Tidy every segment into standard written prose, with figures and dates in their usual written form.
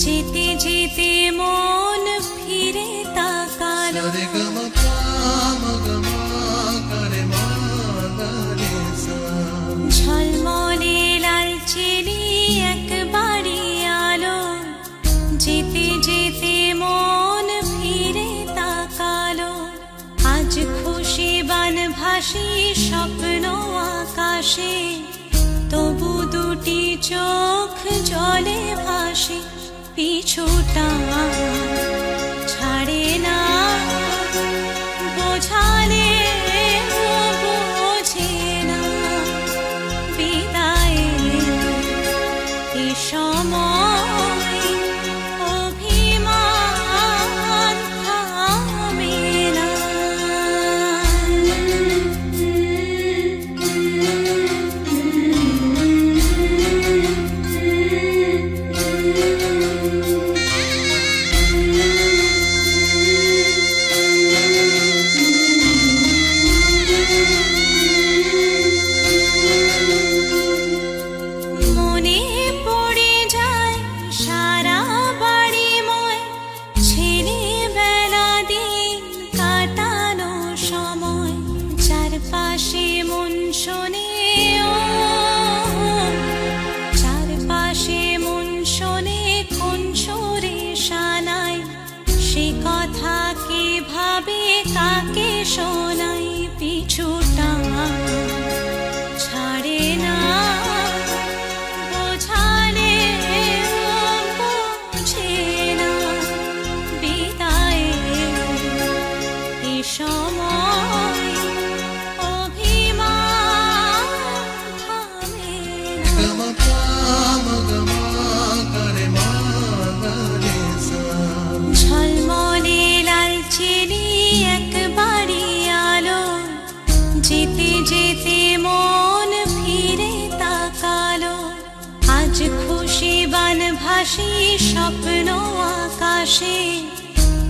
যেতে যেতে মন ফিরে তাকালো ঝলমলে লালচেলি এক বাড়ি আলো যেতে যেতে মন ফিরে তাকালো আজ খুশি বানভাসী স্বপ্ন আকাশে তবু দুটি চোখ জলে ভাসে পিছুটা ছাড়ে না বোঝালে বোঝে না বিদায় এ সময় অভিমান থামে না চারপাশে মন শোনে কোন সুরে শানাই সে কথা কে ভাবে কাকে শোনাই পিছুটা ছাড়ে না বোঝালে বোঝে না বিদায় এ সময় ঝলমলে লালচেলি এক বাড়ি আলো যেতে যেতে মন ফিরে তাকালো আজ খুশি বানভাসী স্বপ্ন আকাশে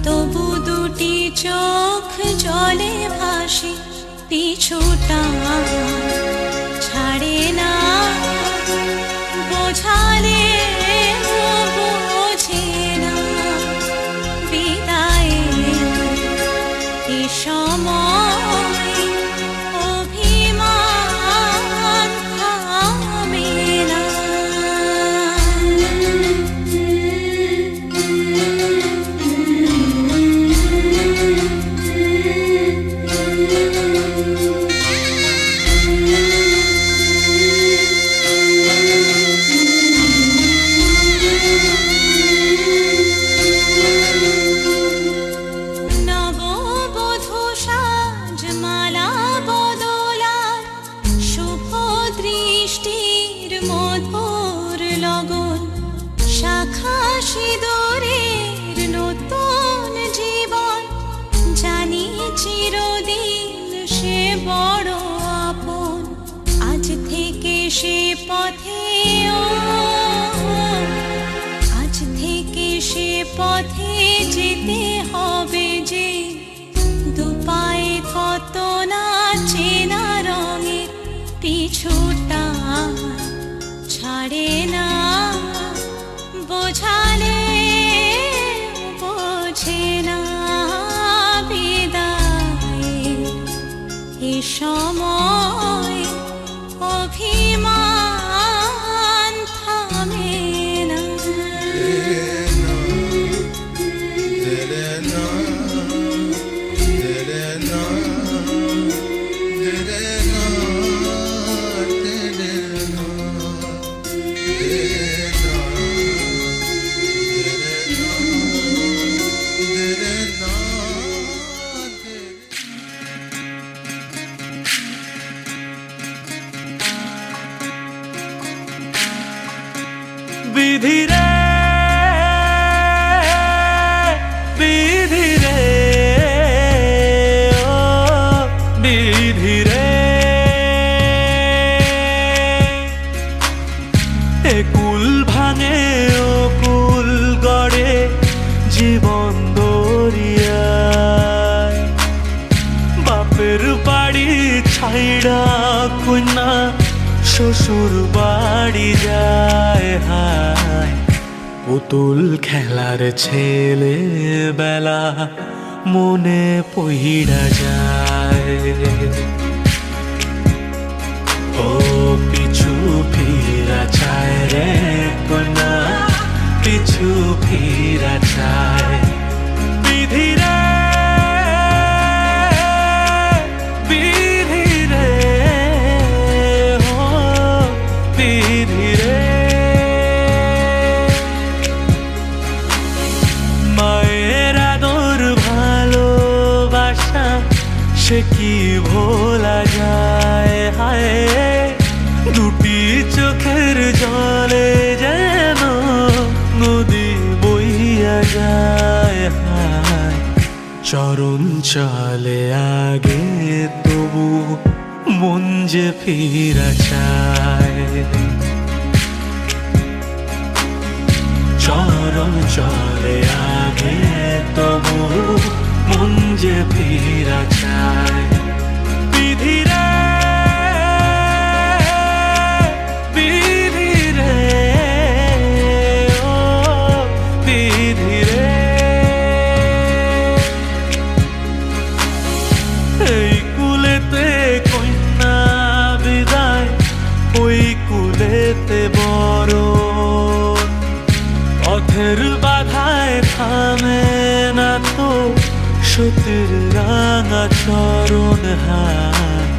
তবু দুটি চোখ জলে ভাসে পিছুটা ছাড়ে না বোঝালে বোঝে না বিদায় এ সময় অভিমান থামে না সিঁদুরের নতুন জীবন জানি চিরদিন সে বড় আপন আজ থেকে সে পথে আজ থেকে সে পথে যেতে হবে যে দুপায়ে কত না চেনা রঙে পিছুটা ছাড়ে না বোঝালে বোঝে না বিদায় এ সময় অভিমান থামে না পুতুল খেলার ছেলে বেলা মনে পইড়া যায়। ও পিছু ফিরা চায় রে কন্যা, পিছু ফিরা চায়। বিধি রে বিধি রে ও বিধি রে, মায়ের আদর ভালোবাসা সে কি ভোলা যায়। হায় দুটি চোখের জলে যেন নদী বইয়া যায়। হায় চরণ চলে আগে তবু মন যে ফিরা চায়। চরণ চলে আগে তবু মন যে ফিরা চায়। বিধি রে বিধি রে ও বিধি রে, এই কুলেতে কন্যা বিদায়, ওই কুলেতে বড় পথের বাধায় থামে না তো সতীর রাঙা চরণ। হায়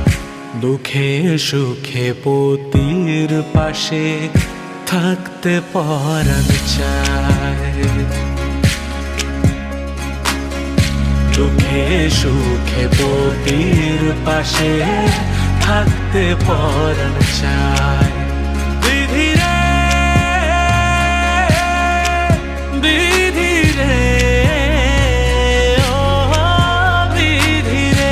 দুঃখে সুখে পতির পাশে থাকতে পরাণ চায়। দুঃখে সুখে পতির পাশে থাকতে পরাণ চায়। বিধি রে বিধি রে ও বিধি রে।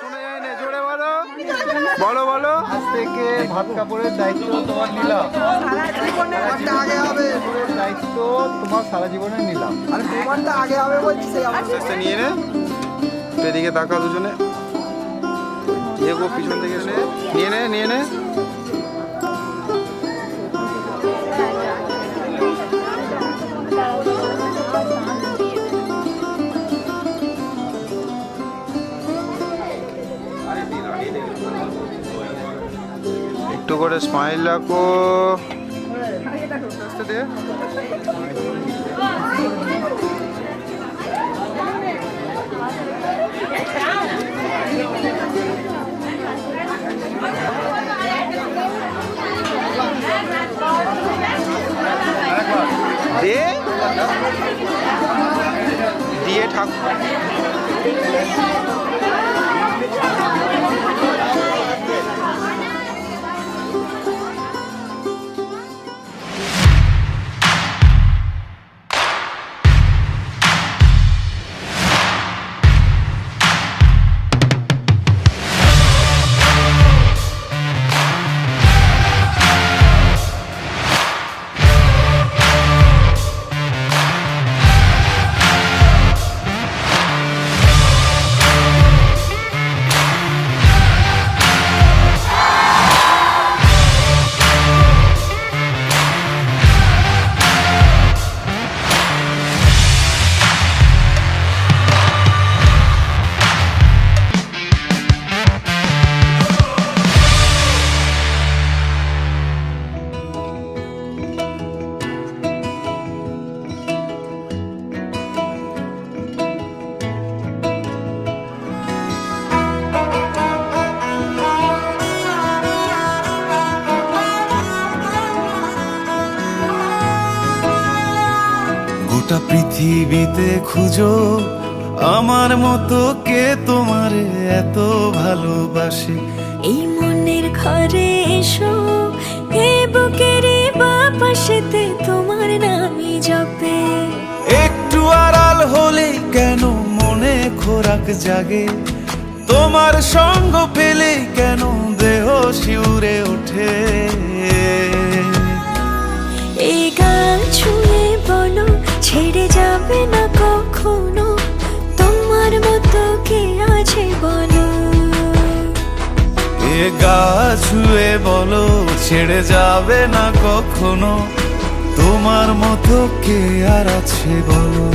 শোনা যায় না, জোরে বলো। বলো বলো। আজ থেকে ভাত কাপড়ের দায়িত্ব তোমার নিলাম। আগে হবে দায়িত্ব তোমার সারা জীবনে নিলাম। আরে তোমারটা আগে হবে বলছি। আস্তে নিয়ে নে, এদিকে তাকা দুজনে, এগো পিছন থেকে নিয়ে নে নিয়ে নে। একটু করে স্মাইল রাখো। আস্তে দে। দে দিয়ে ঠাকুর গোটা পৃথিবীতে খুঁজো আমার মতো কে তোমারে এত ভালোবাসে। এই মনের ঘরে এসো, এ বুকের বাপাশেতে তোমার নামই জপে। একটু আড়াল হলেই কেন মনে খোরাক জাগে, তোমার সঙ্গ পেলেই কেন দেহ শিউরে ওঠে। এই গান ছুঁয়ে বলো ছেড়ে যাবে না কখনো, তোমার মতো কে আছে বলো। এ গা ছুঁয়ে বলো ছেড়ে যাবে না কখনো, তোমার মতো কে আর আছে বলো।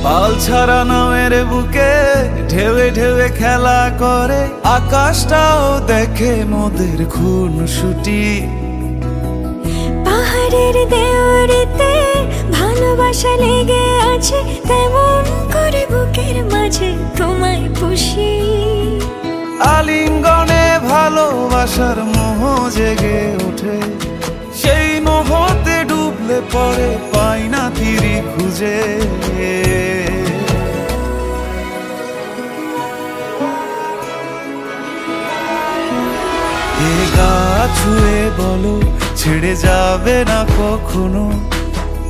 পাল ছাড়া নামের বুকে ঢেউে ঢেউে খেলা করে, আকাশটাও দেখে মোদের খুন ছুটি। পাহাড়ের দেওয়ারিতে ভালোবাসা লেগে আছে, তেমন করে বুকের মাঝে তোমায় পুষি। আলিঙ্গনে ভালোবাসার মোহ জেগে ওঠে, সেই মোহতে ডুবলে পড়ে পাই না তীরি খুঁজে। এ গা ছুঁয়ে বলো ছেড়ে যাবে না কখনো,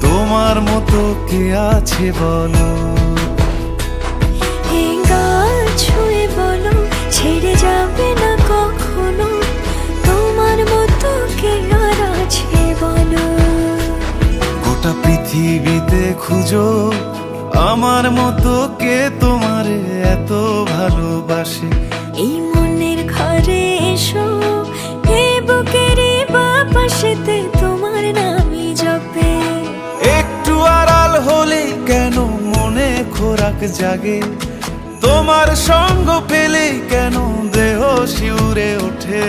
তোমার মতো কে আছে বলো। এই গান ছুঁয়ে বলো ছেড়ে যাবে না কখনো, তোমার মতো কে আর আছে বলো। গোটা পৃথিবীতে খুঁজো আমার মতো কে তোমারে এত ভালোবাসে। এই মনের ঘরে এসো, এ বুকের বাপাশেতে তোমার নামই জপে। একটু আড়াল হলেই কেন মনে খোরাক জাগে, তোমার সঙ্গ পেলেই কেন দেহ শিউরে ওঠে।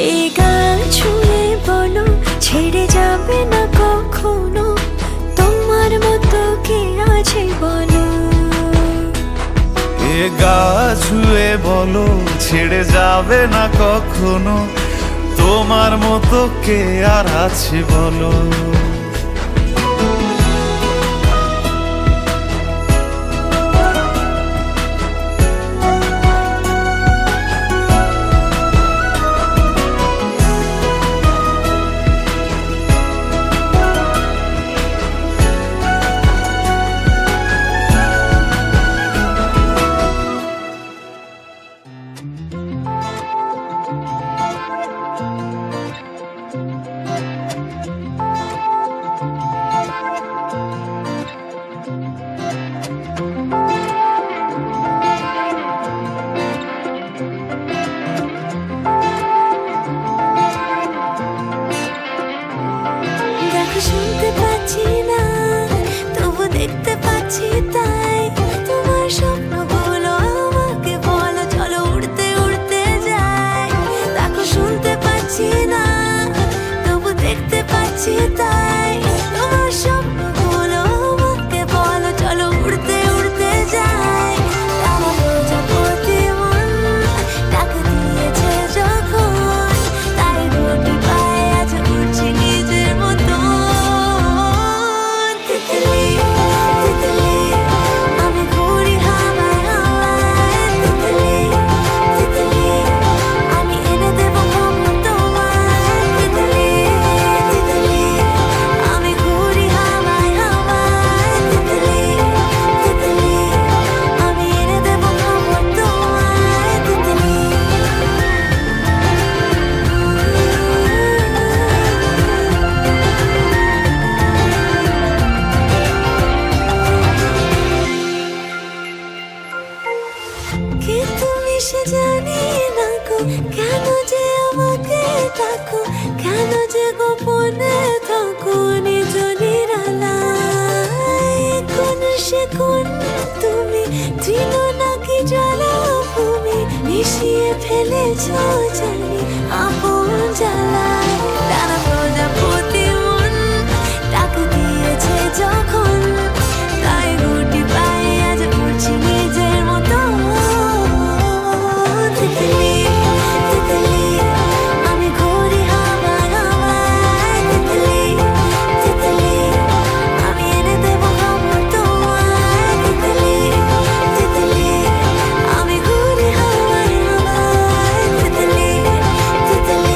এই গান ছুঁয়ে বলো ছেড়ে যাবে না কখনো, তোমার মতো কে আছে বলো। এ গা ছুঁয়ে বলো ছেড়ে যাবে না কখনো, তোমার মতো কে আর আছে বলো? দেখো শুনতে পাচ্ছি না, তবু দেখতে পাচ্ছি তাই। তোমার স্বপ্নগুলো আমাকে বলো, চলো উড়তে উড়তে যাই। দেখো শুনতে পাচ্ছি না, তবু দেখতে পাচ্ছি তাই। তোমার স্বপ্নগুলো আমাকে বলো, চলো উড়তে উড়তে যাই। আমার প্রজাপতি মন ডাক দিয়েছে যখন, তাই রুটি পায়ে আজ উড়ছি নিজের মতো। তিতলি তিতলি আমি ঘুরি হাওয়ায় হাওয়ায়। তিতলি তিতলি আমি এনে দেবো খবর তোমায়। তিতলি তিতলি আমি ঘুরি হাওয়ায় হাওয়ায়। তিতলি তিতলি আমি এনে দেবো খবর তোমায়। তিতলি কে তুমি সে জানি না গো, কেন যে আমাকে ডাকো, কেন যে গোপনে থাকো নিজ নিরালায়। কোন সে কোন তুমি, তৃণ নাকি জলাভূমি, মিশিয়ে ফেলেছ জানি আপন জ্বালায়। তারা প্রজাপতি মন ডাক দিয়েছে যখন, তাই রুটি পায়ে আজ উড়ছি নিজের মতো। তিতলি তিতলি আমি ঘুরি হাওয়ায় হাওয়ায়। তিতলি তিতলি আমি এনে দেবো খবর তোমায়। তিতলি তিতলি আমি ঘুরি হাওয়ায় হাওয়ায়। তিতলি তিতলি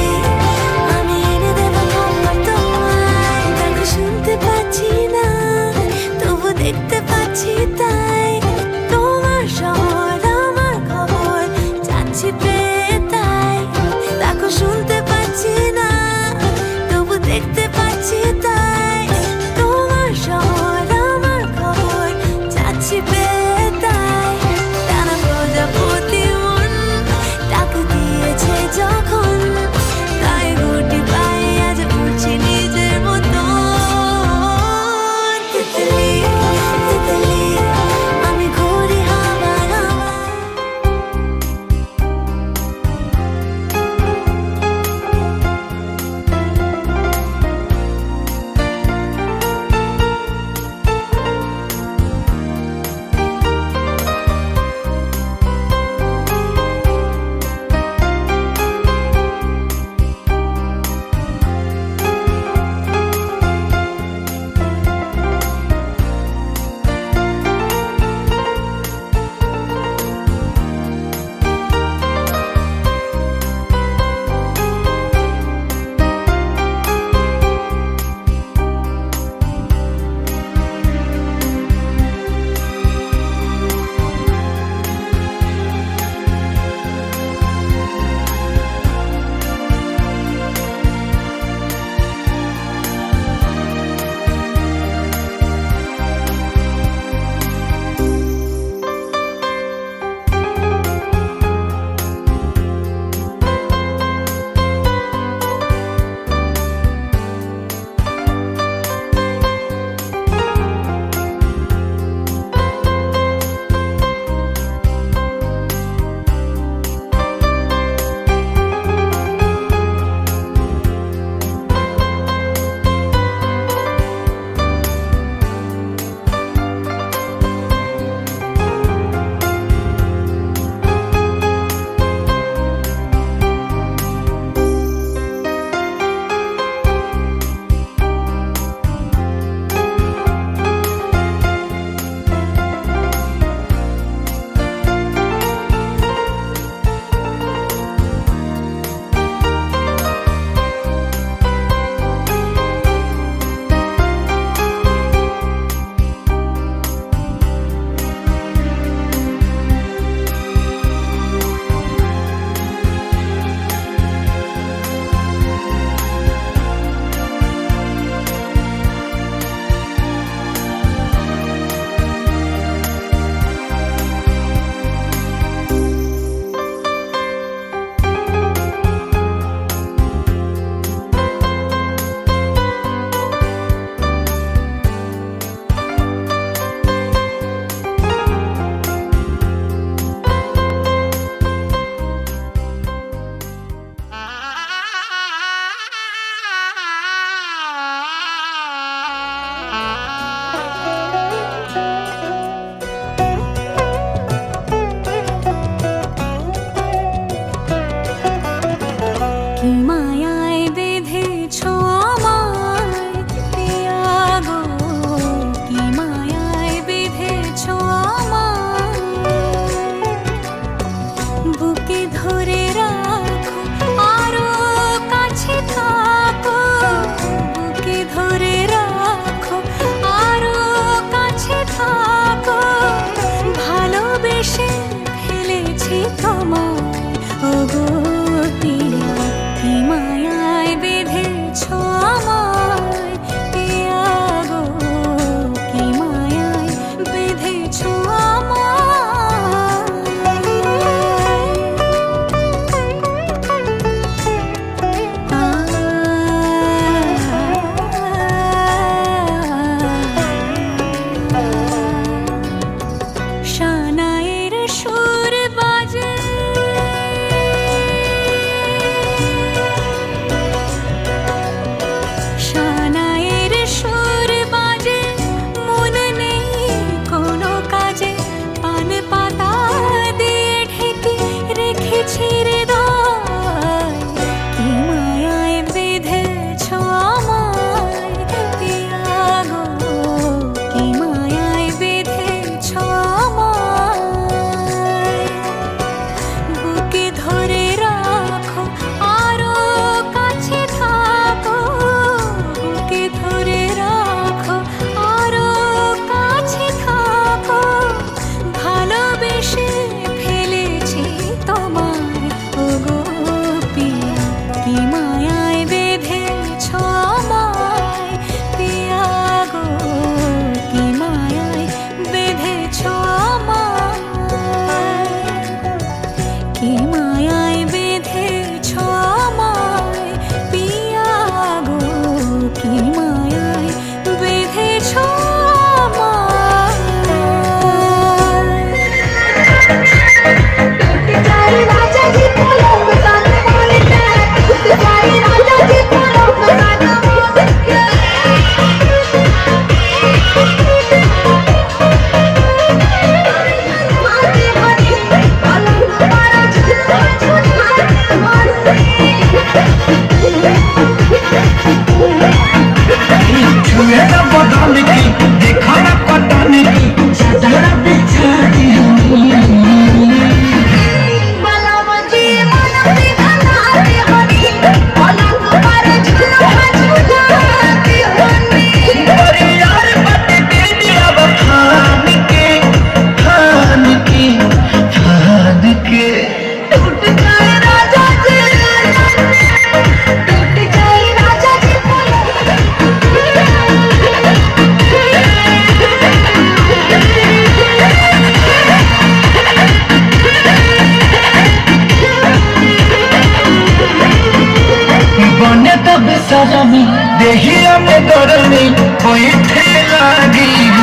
ওইতে লাগিব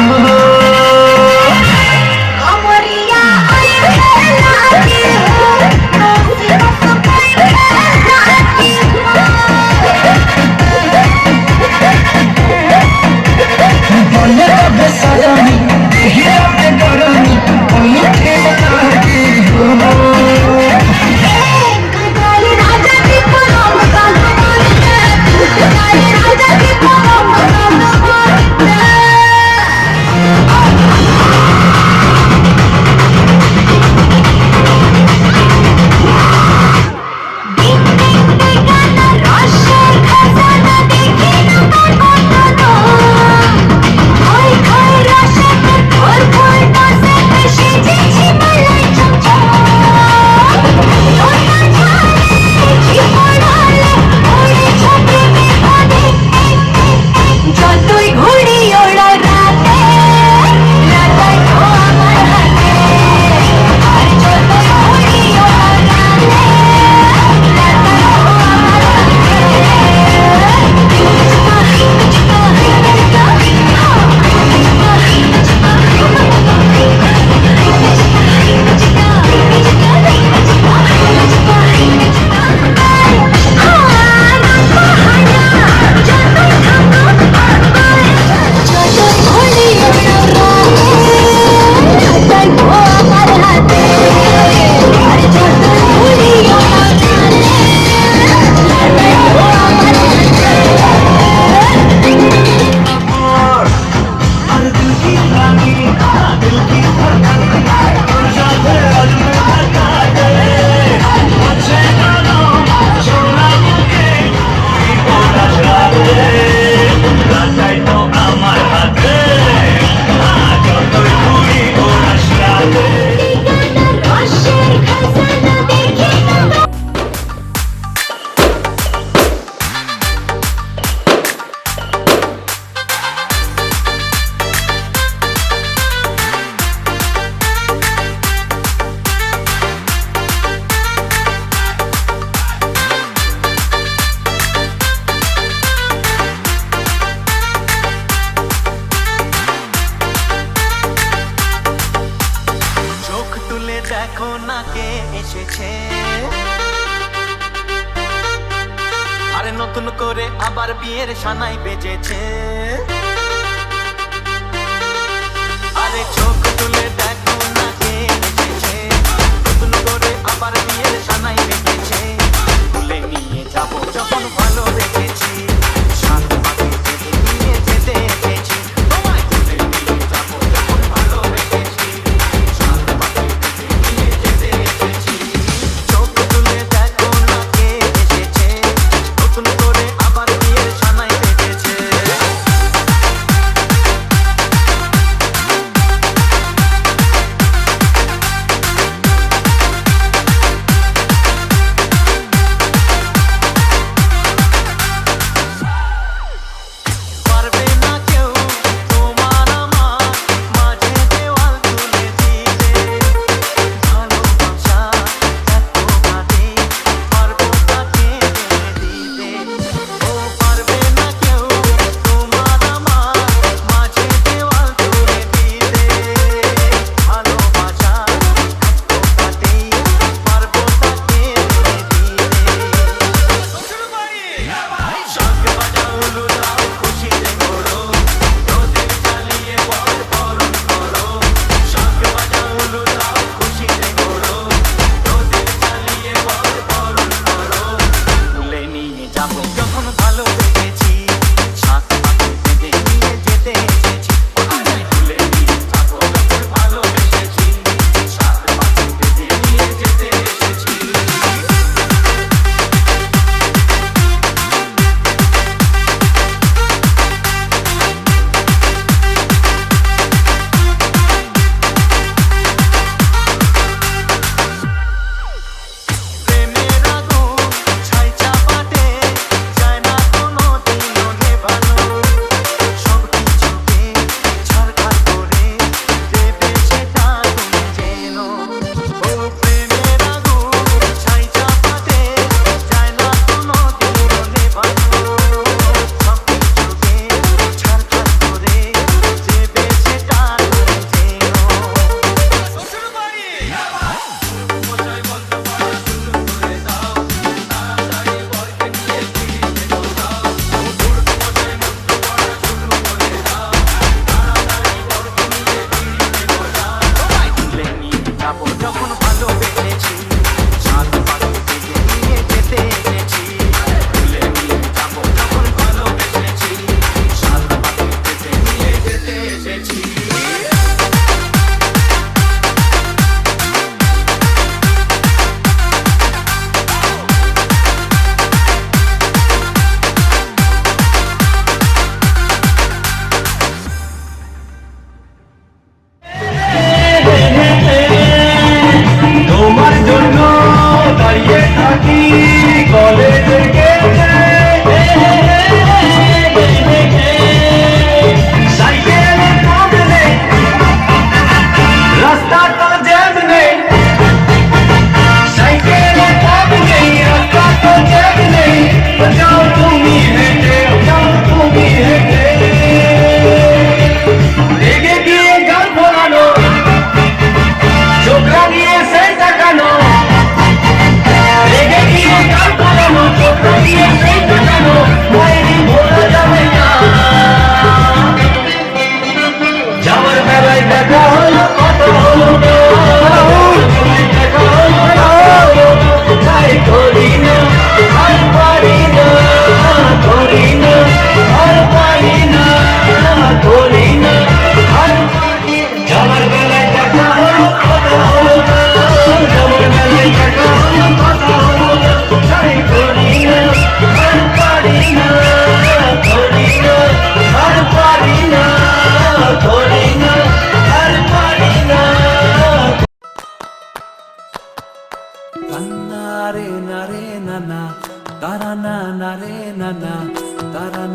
অমরিয়া আইতে লাগিব রোজ রোজ পাইতে লাগিব বলে তবে সাজানি হিরাতে গরমি ওইতে লাগিব কালি রাজা কি করম কাল মারতে কালি রাজা কি করম কাল মারতে রসের খাজানা দেখি না কখনো ওই খাই রসে ভোর ভোর নাচে সেজেছি মালাই চমচম তোরা ঝালে ঝিপড়ালে ওরে ঝোপে মেঘনে যতই ঘুড়ি ওড়া রাতে রাতায় তো আমার হাতে আর যতই ঘুড়ি ওড়া রাতে রাতায় তো আমার और दिल की रानी दिल की धड़कन तुम साथे आज मैं धड़का दे मुझसे जानो छोड़ा मुझे बोला चला दे राताई तो আমার হাতে যতই ঘুরি ওরা সাথে রসের খাজানা দেখি না চোখ তুলে দেখো না কে এসেছে আরে নতুন করে আবার বিয়ের সানাই বেজেছে আরে চোখ তুলে দেখো না কে এসেছে নতুন করে আবার বিয়ের সানাই বেজেছে ভুলে নিয়ে যাব যখন ভালো রেখেছি সাত মাকে যেতে নিয়ে যেতে এসেছি তোমায় ভুলে নিয়ে যাব যখন ভালো রেখেছি সাত মাকে যেতে নিয়ে যেতে এসেছি চোখ তুলে দেখো না কে এসেছে নতুন করে আবার বিয়ের সানাই বেজেছে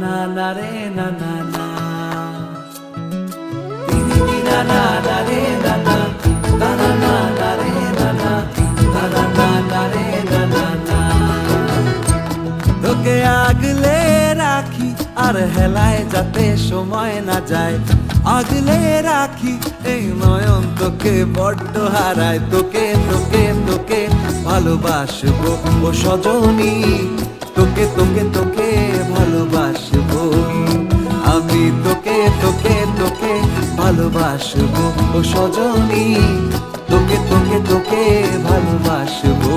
না না রে না না না নি নি নি না না না রে না না না না না না রে না না না না না না রে না না না তোকে আগলে রাখি আর হেলায় যাতে সময় না যায় আগলে রাখি এই নয়ন তোকে বড্ড হারায় তোকে তোকে তোকে ভালোবাসবো ও সজনী তোকে তোকে তোকে ভালোবাসবো আমি তোকে তোকে তোকে ভালোবাসবো ও সজনী তোকে তোকে তোকে ভালোবাসবো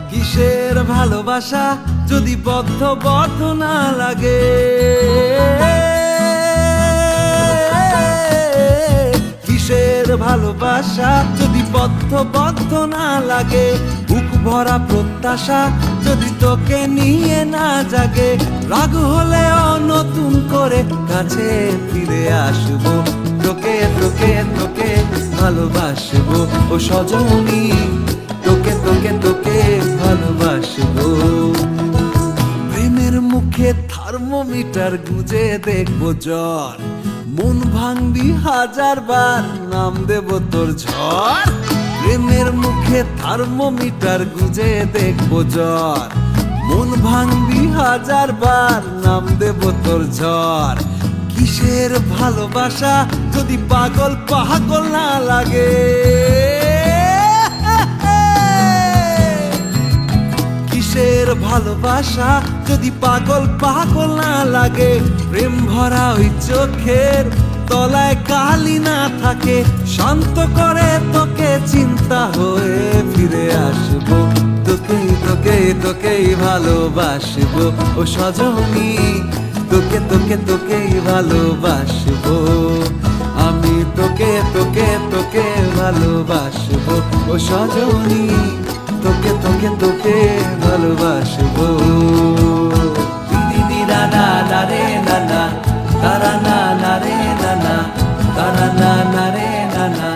কিসের ভালোবাসা যদি বদ্ধ বদ্ধ না লাগে কিসের ভালোবাসা যদি বদ্ধ বদ্ধ না লাগে বুক ভরা প্রত্যাশা যদি তোকে নিয়ে না জাগে রাগ হলেও নতুন করে কাছে ফিরে আসবো তোকে তোকে তোকে ভালোবাসবো ও সজনী তোকে তোকে তোকে ভালোবাসবো প্রেমের মুখে থার্মোমিটার গুজে দেখবো জ্বর মন ভাঙবি 1000 বার নাম দেব তোর ঝড় প্রেমের মুখে থার্মোমিটার গুজে দেখবো জ্বর মন ভাঙবি 1000 বার নাম দেব তোর ঝড় কিসের ভালোবাসা যদি পাগল পাগল না লাগে কিসের ভালোবাসা যদি পাগল পাগল না লাগে প্রেম ভরা ওই চোখের তলায় কালি না থাকে শান্ত করে তোকে চিন্তা হয়ে ফিরে আসবো তোকে তোকে তোকেই ভালোবাসবো ও সজনী তোকে তোকে তোকেই ভালোবাসবো আমি তোকে তোকে তোকে ভালোবাসবো ও সজনী তোকে তোকে তোকে ভালোবাসবো দিদি দিদা না না রে না না তারা না না রে না না তারা না না রে না না